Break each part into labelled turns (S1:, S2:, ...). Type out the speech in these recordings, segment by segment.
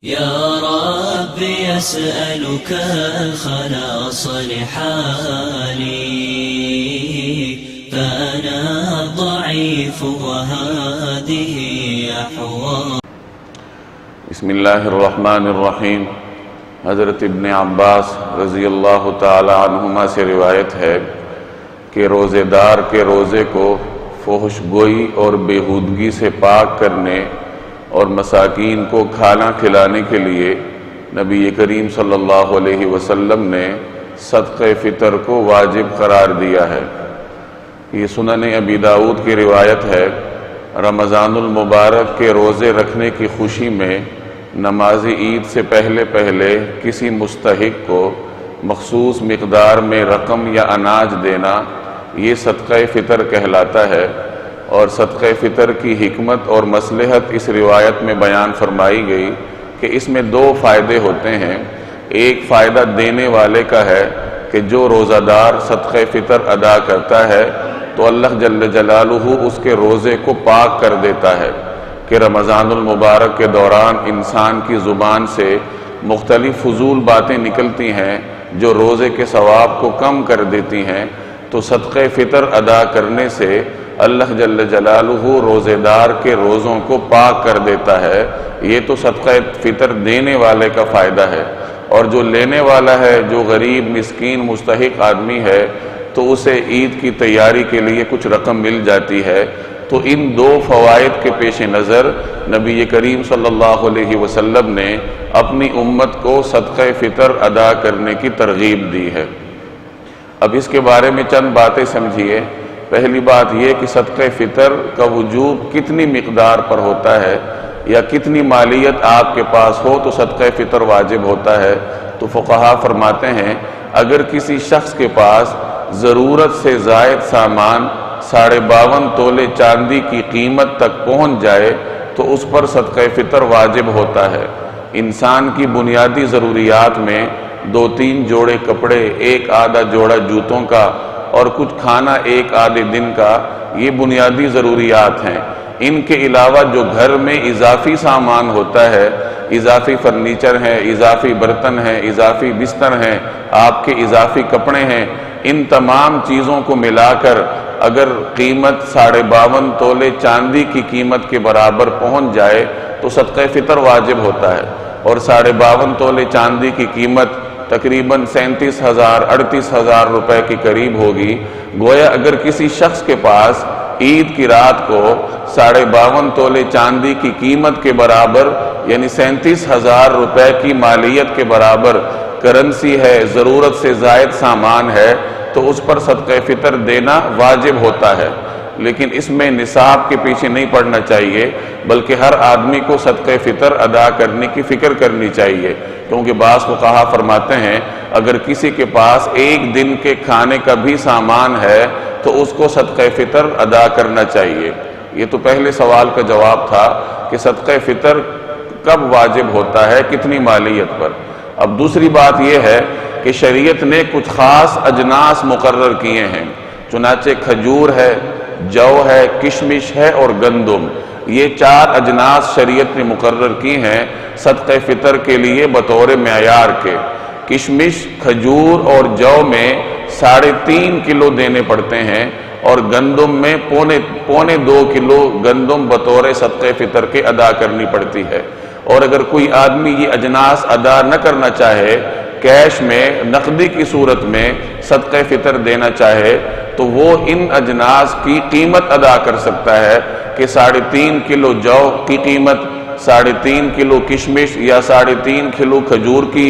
S1: يا رب يسألك الخلاص لحالي فأنا ضعيف وهذه أحوالي.
S2: بسم اللہ الرحمن الرحیم. حضرت ابن عباس رضی اللہ تعالی عنہما سے روایت ہے کہ روزے دار کے روزے کو فحش گوئی اور بےہودگی سے پاک کرنے اور مساکین کو کھانا کھلانے کے لیے نبی کریم صلی اللہ علیہ وسلم نے صدقہ فطر کو واجب قرار دیا ہے. یہ سنن ابی داؤد کی روایت ہے. رمضان المبارک کے روزے رکھنے کی خوشی میں نماز عید سے پہلے کسی مستحق کو مخصوص مقدار میں رقم یا اناج دینا یہ صدقہ فطر کہلاتا ہے. اور صدقہ فطر کی حکمت اور مصلحت اس روایت میں بیان فرمائی گئی کہ اس میں دو فائدے ہوتے ہیں. ایک فائدہ دینے والے کا ہے کہ جو روزہ دار صدقہ فطر ادا کرتا ہے تو اللہ جل جلالہ اس کے روزے کو پاک کر دیتا ہے کہ رمضان المبارک کے دوران انسان کی زبان سے مختلف فضول باتیں نکلتی ہیں جو روزے کے ثواب کو کم کر دیتی ہیں. تو صدقہ فطر ادا کرنے سے اللہ جل جلالہ روزے دار کے روزوں کو پاک کر دیتا ہے. یہ تو صدقہ فطر دینے والے کا فائدہ ہے. اور جو لینے والا ہے، جو غریب مسکین مستحق آدمی ہے، تو اسے عید کی تیاری کے لیے کچھ رقم مل جاتی ہے. تو ان دو فوائد کے پیش نظر نبی کریم صلی اللہ علیہ وسلم نے اپنی امت کو صدقہ فطر ادا کرنے کی ترغیب دی ہے. اب اس کے بارے میں چند باتیں سمجھیے. پہلی بات یہ کہ صدقہ فطر کا وجوب کتنی مقدار پر ہوتا ہے یا کتنی مالیت آپ کے پاس ہو تو صدقہ فطر واجب ہوتا ہے. تو فقہا فرماتے ہیں اگر کسی شخص کے پاس ضرورت سے زائد سامان 52.5 تولے چاندی کی قیمت تک پہنچ جائے تو اس پر صدقہ فطر واجب ہوتا ہے. انسان کی بنیادی ضروریات میں 2-3 جوڑے کپڑے، 1 آدھا جوڑا جوتوں کا اور کچھ کھانا 1 آدھے دن کا، یہ بنیادی ضروریات ہیں. ان کے علاوہ جو گھر میں اضافی سامان ہوتا ہے، اضافی فرنیچر ہیں، اضافی برتن ہیں، اضافی بستر ہیں، آپ کے اضافی کپڑے ہیں، ان تمام چیزوں کو ملا کر اگر قیمت 52.5 تولے چاندی کی قیمت کے برابر پہنچ جائے تو صدقہ فطر واجب ہوتا ہے. اور 52.5 تولے چاندی کی قیمت تقریباً 37,000 38,000 روپے کے قریب ہوگی. گویا اگر کسی شخص کے پاس عید کی رات کو 52.5 تولے چاندی کی قیمت کے برابر یعنی 37,000 روپے کی مالیت کے برابر کرنسی ہے، ضرورت سے زائد سامان ہے، تو اس پر صدقہ فطر دینا واجب ہوتا ہے. لیکن اس میں نصاب کے پیچھے نہیں پڑنا چاہیے، بلکہ ہر آدمی کو صدقہ فطر ادا کرنے کی فکر کرنی چاہیے. کیونکہ بعض فقہا فرماتے ہیں اگر کسی کے پاس 1 دن کے کھانے کا بھی سامان ہے تو اس کو صدقہ فطر ادا کرنا چاہیے. یہ تو پہلے سوال کا جواب تھا کہ صدقہ فطر کب واجب ہوتا ہے، کتنی مالیت پر. اب دوسری بات یہ ہے کہ شریعت نے کچھ خاص اجناس مقرر کیے ہیں. چنانچہ کھجور ہے، جو ہے، کشمش ہے اور گندم، یہ 4 اجناس شریعت نے مقرر کی ہیں صدقہ فطر کے لیے بطور معیار کے. کشمش، کھجور اور جو میں 3.5 کلو دینے پڑتے ہیں اور گندم میں پونے 2 کلو گندم بطور صدقہ فطر کے ادا کرنی پڑتی ہے. اور اگر کوئی آدمی یہ اجناس ادا نہ کرنا چاہے، کیش میں، نقدی کی صورت میں صدقہ فطر دینا چاہے، تو وہ ان اجناس کی قیمت ادا کر سکتا ہے کہ 3.5 کلو جو کی قیمت، 3.5 کلو کشمش یا 3.5 کلو کھجور کی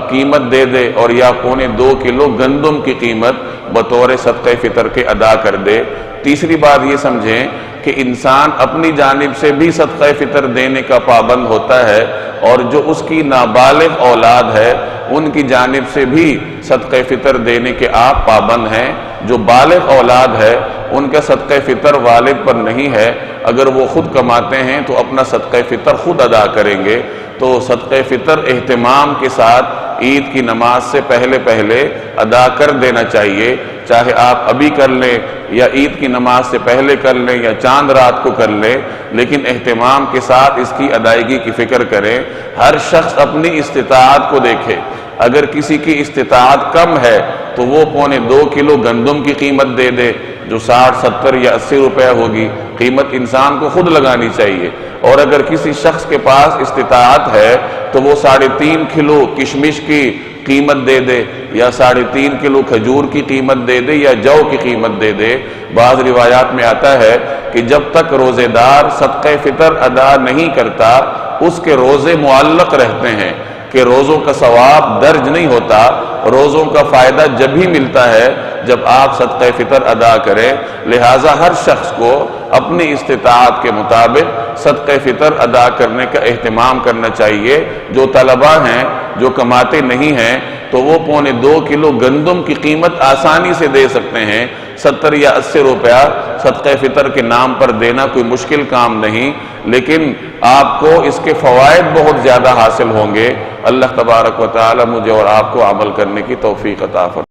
S2: قیمت دے دے اور یا پونے 2 کلو گندم کی قیمت بطور صدقہ فطر کے ادا کر دے. تیسری بات یہ سمجھیں کہ انسان اپنی جانب سے بھی صدقہ فطر دینے کا پابند ہوتا ہے اور جو اس کی نابالغ اولاد ہے ان کی جانب سے بھی صدقہ فطر دینے کے آپ پابند ہیں. جو بالغ اولاد ہے ان کا صدقہ فطر والد پر نہیں ہے، اگر وہ خود کماتے ہیں تو اپنا صدقہ فطر خود ادا کریں گے. تو صدقہ فطر اہتمام کے ساتھ عید کی نماز سے پہلے ادا کر دینا چاہیے. چاہے آپ ابھی کر لیں یا عید کی نماز سے پہلے کر لیں یا چاند رات کو کر لیں، لیکن اہتمام کے ساتھ اس کی ادائیگی کی فکر کریں۔ ہر شخص اپنی استطاعت کو دیکھے، اگر کسی کی استطاعت کم ہے تو وہ 1.25 کلو گندم کی قیمت دے دے جو 60 70 یا 80 روپے ہوگی، قیمت انسان کو خود لگانی چاہیے۔ اور اگر کسی شخص کے پاس استطاعت ہے تو وہ 3.5 کلو کشمش کی قیمت دے دے یا 3.5 کلو کھجور کی قیمت دے دے یا جو کی قیمت دے دے۔ بعض روایات میں آتا ہے کہ جب تک روزے دار صدقہ فطر ادا نہیں کرتا اس کے روزے معلق رہتے ہیں، کہ روزوں کا ثواب درج نہیں ہوتا، روزوں کا فائدہ جب ہی ملتا ہے جب آپ صدقہ فطر ادا کریں۔ لہٰذا ہر شخص کو اپنی استطاعت کے مطابق صدقہ فطر ادا کرنے کا اہتمام کرنا چاہیے۔ جو طلباء ہیں جو کماتے نہیں ہیں تو وہ 2.25 کلو گندم کی قیمت آسانی سے دے سکتے ہیں۔ 70 یا 80 روپیہ صدقہ فطر کے نام پر دینا کوئی مشکل کام نہیں، لیکن آپ کو اس کے فوائد بہت زیادہ حاصل ہوں گے۔ اللہ تبارک و تعالی مجھے اور آپ کو عمل کرنے کی توفیق عطا فرمائے۔